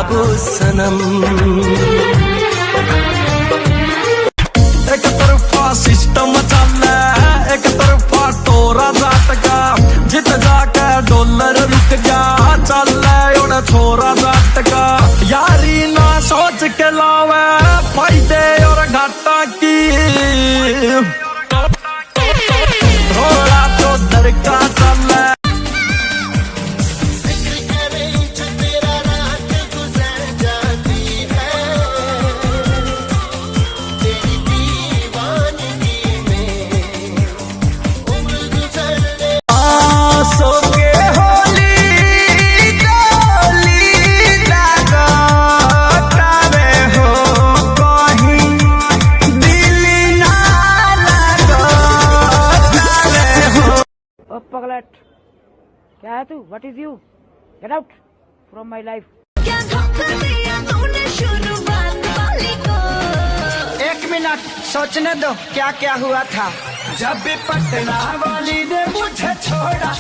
को सनम। एक तरफा सिस्टम चल एक तरफा टोरा झटका, जित जाके डॉलर रुक गया चल उड़ छोरा झटका। यारी ना सोच के लावे फायदे और घाटा की, थोड़ा तो दरका चल। पगलट क्या है तू? What is you? Get out from my life. एक मिनट सोचने दो क्या क्या हुआ था। जब भी पटना वाली ने मुझे छोड़ा,